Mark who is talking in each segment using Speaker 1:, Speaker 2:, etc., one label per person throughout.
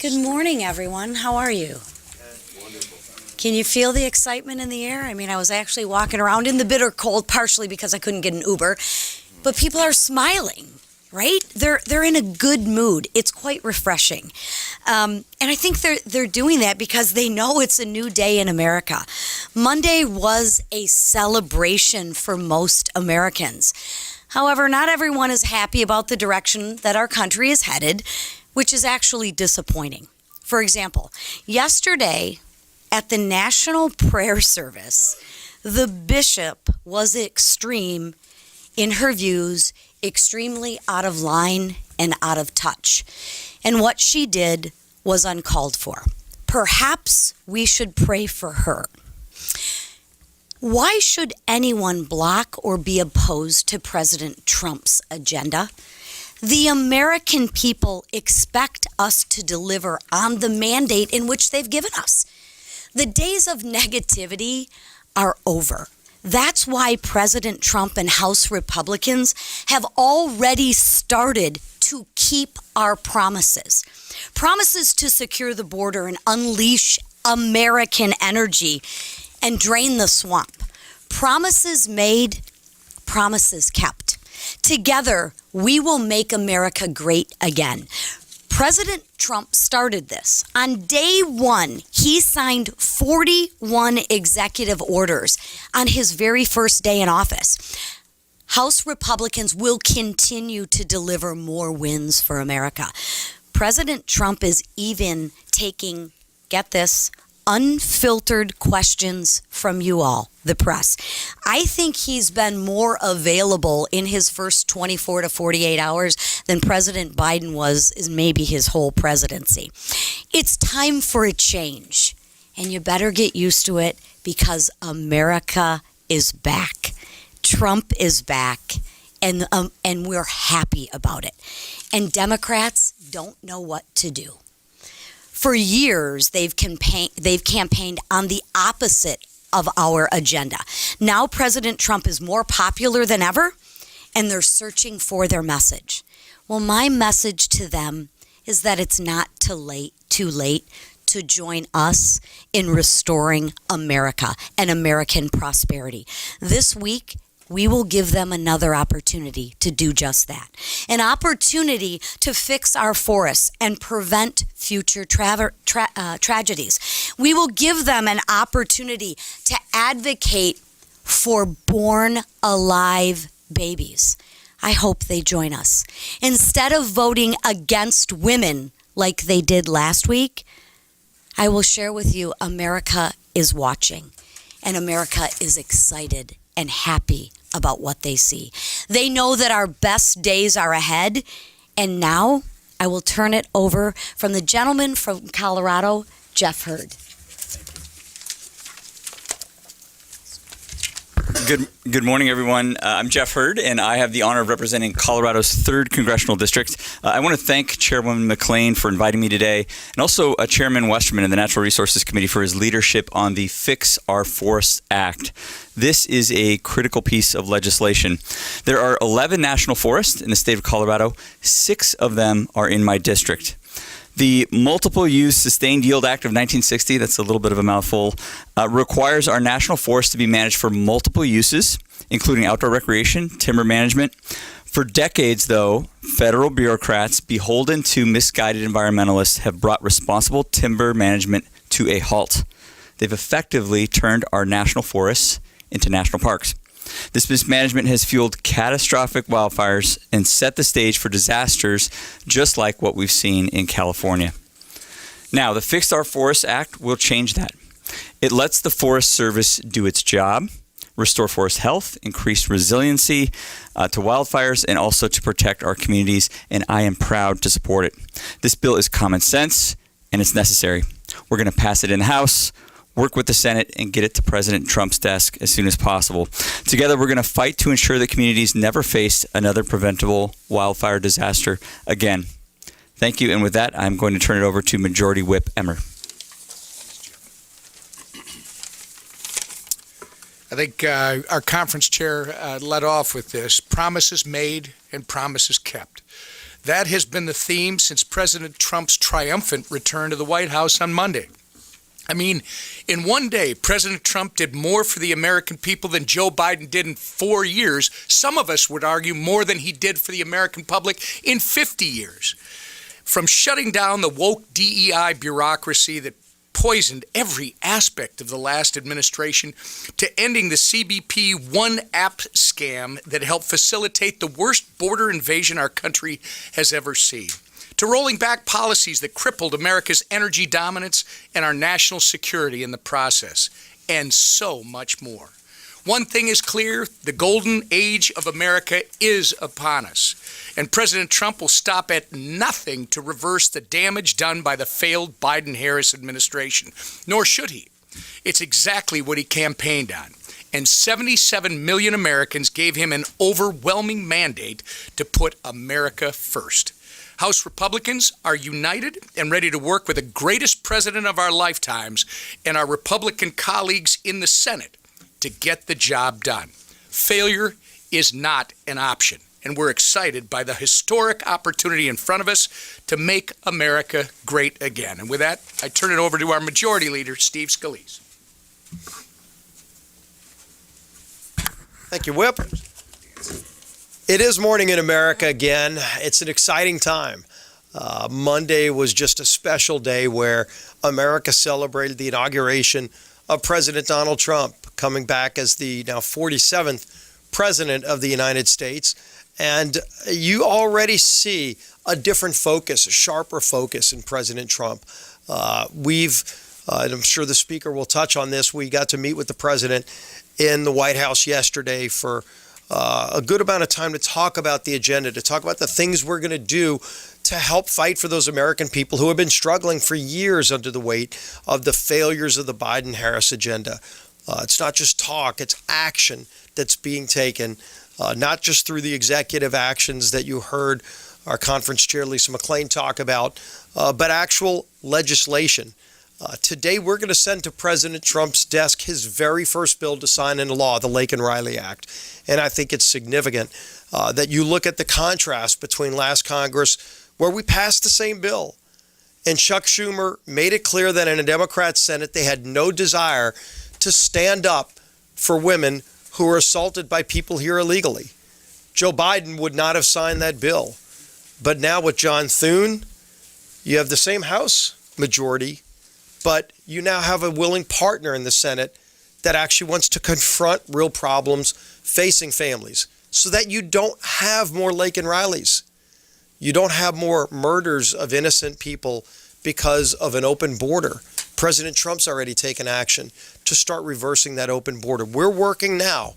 Speaker 1: Good morning, everyone. How are you? Can you feel the excitement in the air? I mean, I was actually walking around in the bitter cold, partially because I couldn't get an Uber, but people are smiling, right? They're in a good mood. It's quite refreshing. And I think they're doing that because they know it's a new day in America. Monday was a celebration for most Americans. However, not everyone is happy about the direction that our country is headed, which is actually disappointing. For example, yesterday at the National Prayer Service, the bishop was extreme in her views, extremely out of line and out of touch. And what she did was uncalled for. Perhaps we should pray for her. Why should anyone block or be opposed to President Trump's agenda? The American people expect us to deliver on the mandate in which they've given us. The days of negativity are over. That's why President Trump and House Republicans have already started to keep our promises. Promises to secure the border and unleash American energy and drain the swamp. Promises made, promises kept. Together, we will make America great again. President Trump started this. On day one, he signed 41 executive orders on his very first day in office. House Republicans will continue to deliver more wins for America. President Trump is even taking, get this, unfiltered questions from you all, the press. I think he's been more available in his first 24 to 48 hours than President Biden was in maybe his whole presidency. It's time for a change, and you better get used to it because America is back. Trump is back, and we're happy about it. And Democrats don't know what to do. For years, they've campaigned on the opposite of our agenda. Now President Trump is more popular than ever, and they're searching for their message. Well, my message to them is that it's not too late to join us in restoring America and American prosperity. This week, we will give them another opportunity to do just that. An opportunity to fix our forests and prevent future tragedies. We will give them an opportunity to advocate for born alive babies. I hope they join us. Instead of voting against women like they did last week, I will share with you America is watching, and America is excited and happy about what they see. They know that our best days are ahead. And now I will turn it over from the gentleman from Colorado, Jeff Hurd.
Speaker 2: Good morning, everyone. I'm Jeff Hurd, and I have the honor of representing Colorado's 3rd Congressional District. I want to thank Chairwoman McClain for inviting me today, and also Chairman Westerman in the Natural Resources Committee for his leadership on the Fix Our Forests Act. This is a critical piece of legislation. There are 11 national forests in the state of Colorado. 6 of them are in my district. The Multiple Use Sustained Yield Act of 1960, that's a little bit of a mouthful, requires our national forests to be managed for multiple uses, including outdoor recreation, timber management. For decades, though, federal bureaucrats beholden to misguided environmentalists have brought responsible timber management to a halt. They've effectively turned our national forests into national parks. This mismanagement has fueled catastrophic wildfires and set the stage for disasters just like what we've seen in California. Now, the Fix Our Forests Act will change that. It lets the Forest Service do its job, restore forest health, increase resiliency to wildfires, and also to protect our communities, and I am proud to support it. This bill is common sense, and it's necessary. We're going to pass it in the House, work with the Senate, and get it to President Trump's desk as soon as possible. Together, we're going to fight to ensure that communities never face another preventable wildfire disaster again. Thank you, and with that, I'm going to turn it over to Majority Whip Emmer.
Speaker 3: I think our conference chair led off with this. Promises made and promises kept. That has been the theme since President Trump's triumphant return to the White House on Monday. I mean, in one day, President Trump did more for the American people than Joe Biden did in 4 years. Some of us would argue more than he did for the American public in 50 years. From shutting down the woke DEI bureaucracy that poisoned every aspect of the last administration, to ending the CBP One App scam that helped facilitate the worst border invasion our country has ever seen, to rolling back policies that crippled America's energy dominance and our national security in the process, and so much more. One thing is clear: the golden age of America is upon us, and President Trump will stop at nothing to reverse the damage done by the failed Biden-Harris administration, nor should he. It's exactly what he campaigned on, and 77 million Americans gave him an overwhelming mandate to put America first. House Republicans are united and ready to work with the greatest president of our lifetimes and our Republican colleagues in the Senate to get the job done. Failure is not an option, and we're excited by the historic opportunity in front of us to make America great again. And with that, I turn it over to our Majority Leader, Steve Scalise.
Speaker 4: Thank you, Whip. It is morning in America again. It's an exciting time. Monday was just a special day where America celebrated the inauguration of President Donald Trump, coming back as the now 47th President of the United States. And you already see a different focus, a sharper focus in President Trump. And I'm sure the Speaker will touch on this, we got to meet with the President in the White House yesterday for a good amount of time to talk about the agenda, to talk about the things we're going to do to help fight for those American people who have been struggling for years under the weight of the failures of the Biden-Harris agenda. It's not just talk, it's action that's being taken, not just through the executive actions that you heard our conference chair, Lisa McClain, talk about, but actual legislation. Today, we're going to send to President Trump's desk his very first bill to sign into law, the Lake and Riley Act. And I think it's significant that you look at the contrast between last Congress, where we passed the same bill, and Chuck Schumer made it clear that in a Democrat Senate, they had no desire to stand up for women who were assaulted by people here illegally. Joe Biden would not have signed that bill. But now with John Thune, you have the same House majority, but you now have a willing partner in the Senate that actually wants to confront real problems facing families so that you don't have more Lake and Rileys. You don't have more murders of innocent people because of an open border. President Trump's already taken action to start reversing that open border. We're working now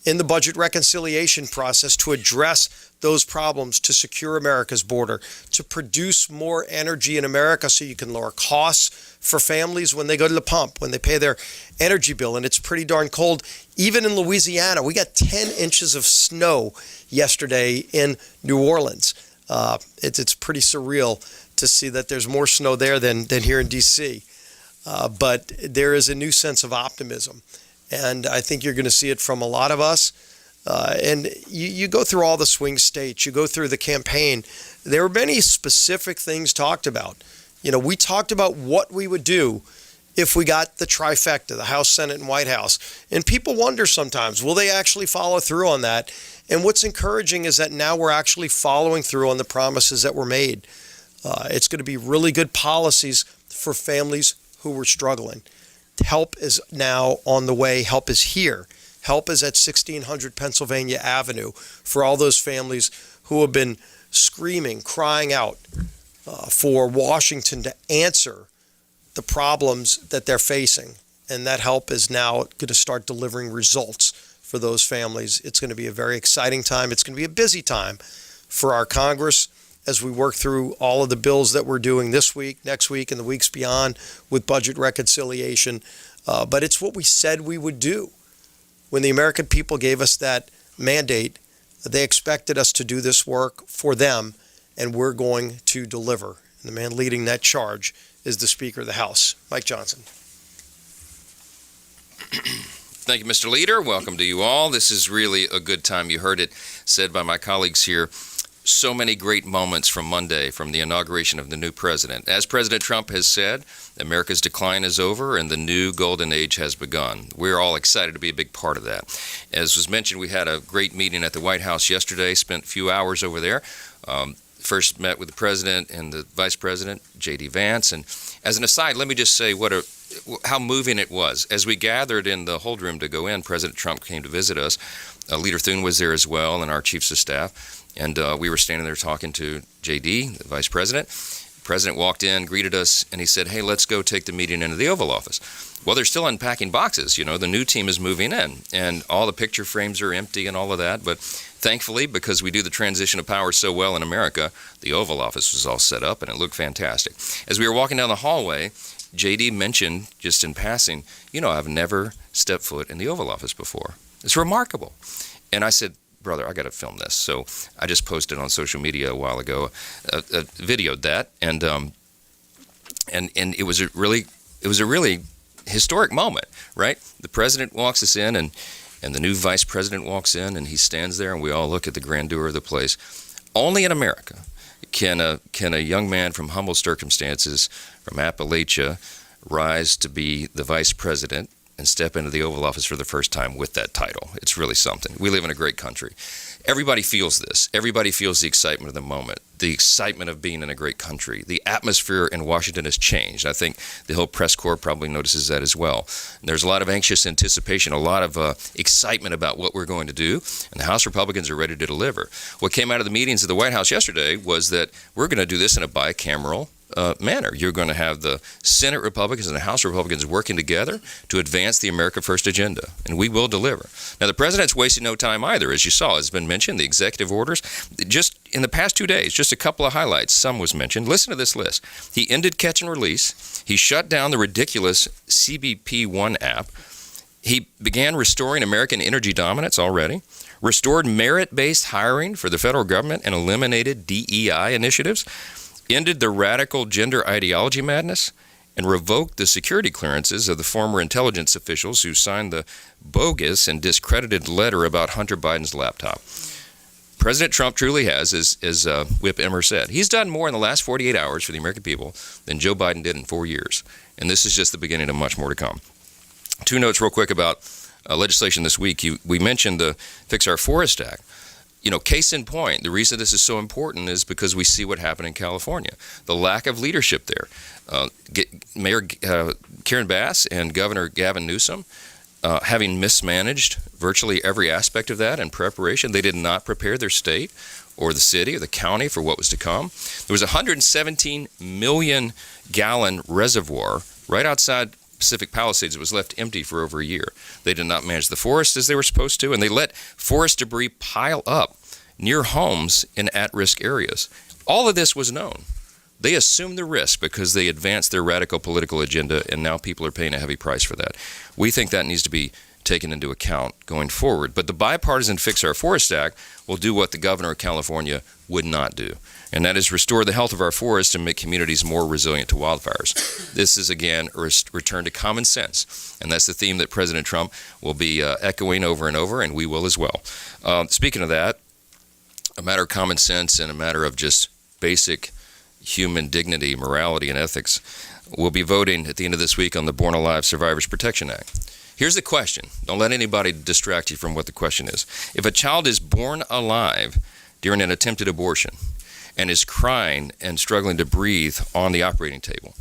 Speaker 4: in the budget reconciliation process to address those problems, to secure America's border, to produce more energy in America so you can lower costs for families when they go to the pump, when they pay their energy bill. And it's pretty darn cold. Even in Louisiana, we got 10 inches of snow yesterday in New Orleans. It's pretty surreal to see that there's more snow there than here in D.C. But there is a new sense of optimism. And I think you're going to see it from a lot of us. And you go through all the swing states, you go through the campaign. There were many specific things talked about. You know, we talked about what we would do if we got the trifecta, the House, Senate, and White House. And people wonder sometimes, will they actually follow through on that? And what's encouraging is that now we're actually following through on the promises that were made. It's going to be really good policies for families who were struggling. Help is now on the way. Help is here. Help is at 1600 Pennsylvania Avenue for all those families who have been screaming, crying out for Washington to answer the problems that they're facing. And that help is now going to start delivering results for those families. It's going to be a very exciting time. It's going to be a busy time for our Congress as we work through all of the bills that we're doing this week, next week, and the weeks beyond with budget reconciliation. But it's what we said we would do. When the American people gave us that mandate, they expected us to do this work for them, and we're going to deliver. And the man leading that charge is the Speaker of the House, Mike Johnson.
Speaker 5: Thank you, Mr. Leader. Welcome to you all. This is really a good time. You heard it said by my colleagues here. so many great moments from Monday, from the inauguration of the new president. As President Trump has said, America's decline is over and the new golden age has begun. We're all excited to be a big part of that. As was mentioned, we had a great meeting at the White House yesterday, spent a few hours over there. First met with the president and the vice president, J.D. Vance. And as an aside, let me just say how moving it was. As we gathered in the hold room to go in, President Trump came to visit us. Leader Thune was there as well, and our chiefs of staff. And we were standing there talking to J.D., the vice president. The president walked in, greeted us, and he said, hey, let's go take the meeting into the Oval Office. Well, they're still unpacking boxes. You know, the new team is moving in, and all the picture frames are empty and all of that. But thankfully, because we do the transition of power so well in America, the Oval Office was all set up, and it looked fantastic. As we were walking down the hallway, J.D. mentioned, just in passing, you know, I've never stepped foot in the Oval Office before. It's remarkable. And I said, brother, I got to film this. So I just posted on social media a while ago, videoed that, and it was a really historic moment, right? The president walks us in, and the new vice president walks in, and he stands there, and we all look at the grandeur of the place. Only in America can a young man from humble circumstances, from Appalachia, rise to be the vice president and step into the Oval Office for the first time with that title. It's really something. We live in a great country. Everybody feels this. Everybody feels the excitement of the moment, the excitement of being in a great country. The atmosphere in Washington has changed. I think the Hill Press Corps probably notices that as well. And there's a lot of anxious anticipation, a lot of excitement about what we're going to do, and the House Republicans are ready to deliver. What came out of the meetings at the White House yesterday was that we're going to do this in a bicameral manner. You're going to have the Senate Republicans and the House Republicans working together to advance the America First agenda, and we will deliver. Now, the president's wasting no time either. As you saw, it's been mentioned, the executive orders. Just in the past 2 days, just a couple of highlights. Some was mentioned. Listen to this list. He ended catch and release. He shut down the ridiculous CBP One app. He began restoring American energy dominance already, restored merit-based hiring for the federal government, and eliminated DEI initiatives, ended the radical gender ideology madness, and revoked the security clearances of the former intelligence officials who signed the bogus and discredited letter about Hunter Biden's laptop. President Trump truly has, as Whip Emmer said, he's done more in the last 48 hours for the American people than Joe Biden did in 4 years. And this is just the beginning of much more to come. 2 notes real quick about legislation this week. We mentioned the Fix Our Forest Act. You know, case in point, the reason this is so important is because we see what happened in California. The lack of leadership there. Mayor Karen Bass and Governor Gavin Newsom, having mismanaged virtually every aspect of that in preparation, they did not prepare their state or the city or the county for what was to come. There was a 117 million gallon reservoir right outside Pacific Palisades. It was left empty for over a year. They did not manage the forest as they were supposed to, and they let forest debris pile up near homes in at-risk areas. All of this was known. They assumed the risk because they advanced their radical political agenda, and now people are paying a heavy price for that. We think that needs to be taken into account going forward. But the bipartisan Fix Our Forest Act will do what the governor of California would not do, and that is restore the health of our forests and make communities more resilient to wildfires. This is, again, a return to common sense, and that's the theme that President Trump will be echoing over and over, and we will as well. Speaking of that, a matter of common sense and a matter of just basic human dignity, morality, and ethics, we'll be voting at the end of this week on the Born Alive Survivors Protection Act. Here's the question. Don't let anybody distract you from what the question is. If a child is born alive during an attempted abortion and is crying and struggling to breathe on the operating table,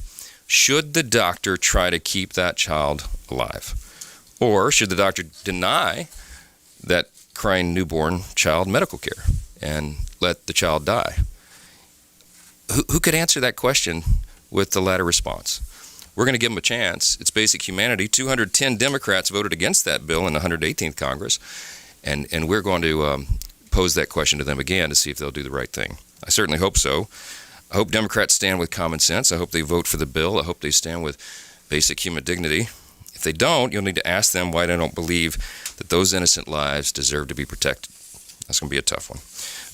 Speaker 5: should the doctor try to keep that child alive? Or should the doctor deny that crying newborn child medical care and let the child die? Who could answer that question with the latter response? We're going to give them a chance. It's basic humanity. 210 Democrats voted against that bill in the 118th Congress, and we're going to pose that question to them again to see if they'll do the right thing. I certainly hope so. I hope Democrats stand with common sense. I hope they vote for the bill. I hope they stand with basic human dignity. If they don't, you'll need to ask them why they don't believe that those innocent lives deserve to be protected. That's going to be a tough one.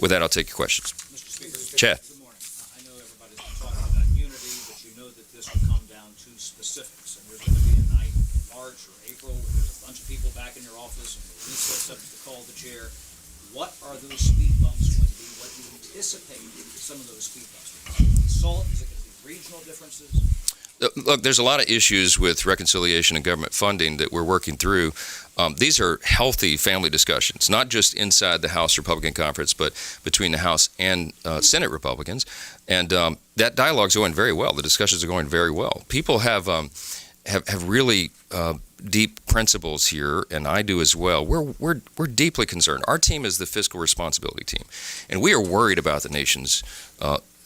Speaker 5: With that, I'll take your questions.
Speaker 6: Mr. Speaker,
Speaker 5: Chad.
Speaker 6: good morning. I know everybody's been talking about unity, but you know that this will come down to specifics. And there's going to be a night in March or April where there's a bunch of people back in your office and you'll recess up to call the chair. What are those speed bumps going to be what you anticipate some of those speed bumps will be? Salt, is it going to be regional differences?
Speaker 5: Look, there's a lot of issues with reconciliation and government funding that we're working through. These are healthy family discussions, not just inside the House Republican Conference, but between the House and Senate Republicans. And that dialogue's going very well. The discussions are going very well. People have really deep principles here, and I do as well. We're deeply concerned. Our team is the fiscal responsibility team, and we are worried about the nation's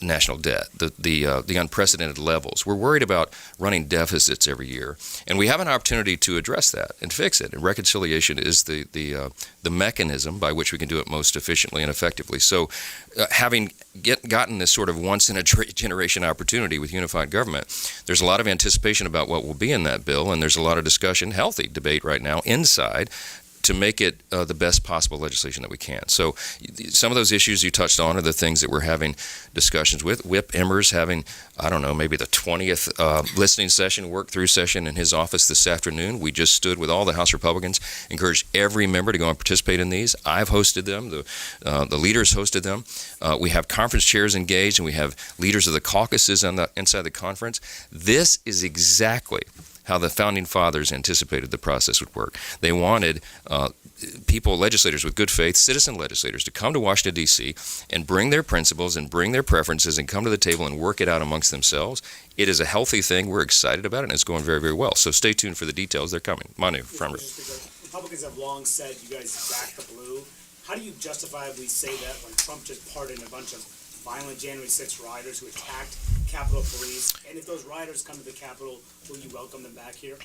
Speaker 5: national debt, the unprecedented levels. We're worried about running deficits every year, and we have an opportunity to address that and fix it. And reconciliation is the mechanism by which we can do it most efficiently and effectively. So, having gotten this sort of once-in-a-generation opportunity with unified government, there's a lot of anticipation about what will be in that bill, and there's a lot of discussion, healthy debate right now inside, to make it the best possible legislation that we can. So some of those issues you touched on are the things that we're having discussions with. Whip Emmer's having, I don't know, maybe the 20th listening session, work-through session in his office this afternoon. We just stood with all the House Republicans, encouraged every member to go and participate in these. I've hosted them. The leaders hosted them. We have conference chairs engaged, and we have leaders of the caucuses inside the conference. This is exactly how the Founding Fathers anticipated the process would work. They wanted legislators with good faith, citizen legislators, to come to Washington, D.C. and bring their principles and bring their preferences and come to the table and work it out amongst themselves. It is a healthy thing. We're excited about it, and it's going very, very well. So stay tuned for the details. They're coming. Manu, from
Speaker 7: Republicans have long said you guys back the blue. How do you justifiably say that when Trump just pardoned a bunch of violent January 6 rioters who attacked Capitol Police? And if those rioters come to the Capitol, will you welcome them back here?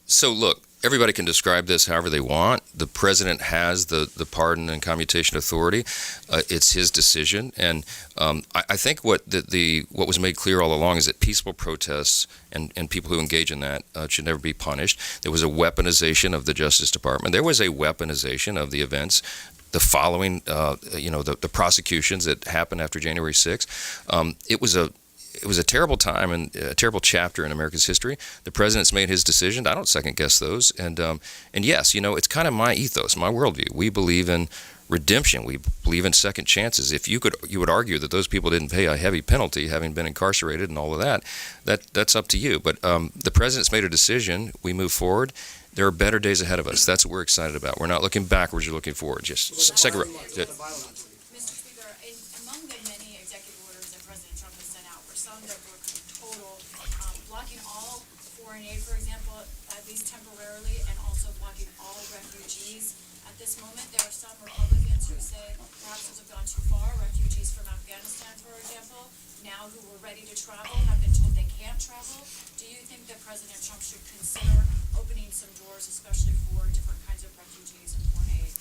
Speaker 5: So look, everybody can describe this however they want. The president has the pardon and commutation authority. It's his decision, and I think what was made clear all along is that peaceful protests and people who engage in that should never be punished. There was a weaponization of the Justice Department. There was a weaponization of the events. The following, the prosecutions that happened after January 6th, it was a terrible time and a terrible chapter in America's history. The president's made his decision. I don't second guess those. And yes, it's kind of my ethos, my worldview. We believe in redemption. We believe in second chances. If you would argue that those people didn't pay a heavy penalty, having been incarcerated and all of that's up to you. But the president's made a decision. We move forward. There are better days ahead of us. That's what we're excited about. We're not looking backwards. We're looking forward. Just second.
Speaker 8: Mr. Speaker, among the many executive orders that President Trump has sent out were some that were total, blocking all foreign aid, for example, at least temporarily, and also blocking all refugees. At this moment, there are some Republicans who say perhaps those have gone too far. Refugees from Afghanistan, for example, now who were ready to travel have been told they can't travel. Do you think that President Trump should consider opening some doors, especially for different kinds of refugees and foreign aid?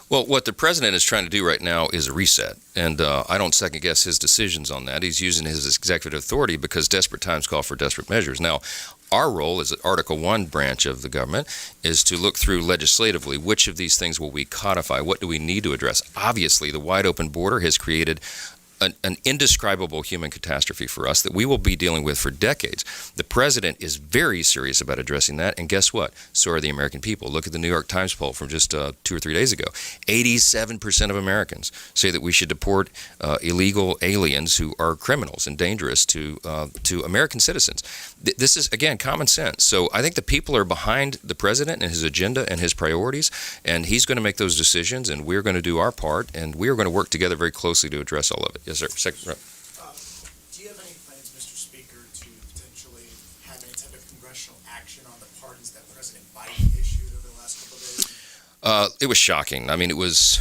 Speaker 5: Well, what the president is trying to do right now is a reset, and I don't second-guess his decisions on that. He's using his executive authority because desperate times call for desperate measures. Now, our role as an Article I branch of the government is to look through legislatively which of these things will we codify, what do we need to address. Obviously, the wide-open border has created an indescribable human catastrophe for us that we will be dealing with for decades. The president is very serious about addressing that, and guess what? So are the American people. Look at the New York Times poll from just 2 or 3 days ago. 87% of Americans say that we should deport illegal aliens who are criminals and dangerous to American citizens. This is, again, common sense. So I think the people are behind the president and his agenda and his priorities, and he's going to make those decisions, and we're going to do our part, and we are going to work together very closely to address all of it. Yes, sir. Second row.
Speaker 7: Do you have any plans, Mr. Speaker, to potentially have any type of congressional action on the pardons that President Biden issued over the last couple of days?
Speaker 5: It was shocking. I mean, it was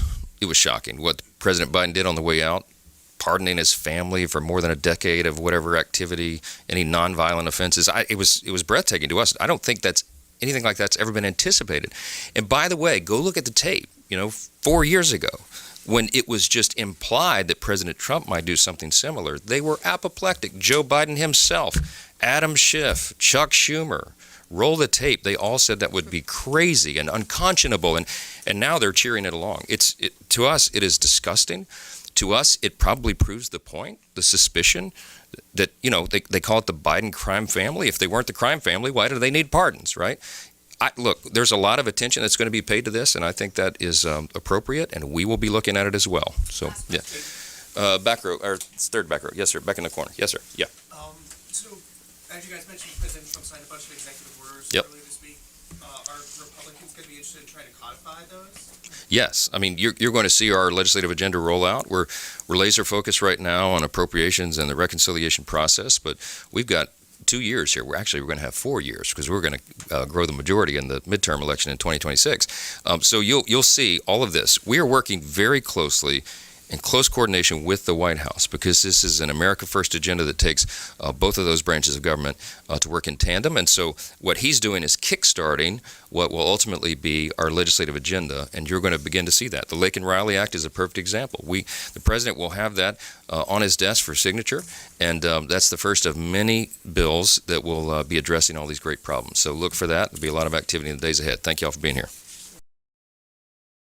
Speaker 5: shocking what President Biden did on the way out, pardoning his family for more than a decade of whatever activity, any nonviolent offenses. It was breathtaking to us. I don't think that's anything like that's ever been anticipated. And by the way, go look at the tape. 4 years ago, when it was just implied that President Trump might do something similar, they were apoplectic. Joe Biden himself, Adam Schiff, Chuck Schumer, roll the tape. They all said that would be crazy and unconscionable, and now they're cheering it along. To us, it is disgusting. To us, it probably proves the point, the suspicion that, they call it the Biden crime family. If they weren't the crime family, why do they need pardons, right? Look, there's a lot of attention that's going to be paid to this, and I think that is appropriate, and we will be looking at it as well. So, yeah. Back row, or third back row. Yes, sir. Back in the corner. Yes, sir. Yeah.
Speaker 9: So, as you guys mentioned, President Trump signed a bunch of executive orders
Speaker 5: Yep.
Speaker 9: earlier this week. Are Republicans going to be interested in trying to codify those?
Speaker 5: Yes, I mean you're going to see our legislative agenda roll out. We're laser focused right now on appropriations and the reconciliation process, but we've got 2 years here. We're going to have 4 years because we're going to grow the majority in the midterm election in 2026. So you'll see all of this. We are working very closely in close coordination with the White House because this is an America First agenda that takes both of those branches of government to work in tandem. And so what he's doing is kickstarting what will ultimately be our legislative agenda, and you're going to begin to see that. The Lake and Riley Act is a perfect example. The president will have that on his desk for signature, and that's the first of many bills that will be addressing all these great problems. So look for that. There'll be a lot of activity in the days ahead. Thank you all for being here.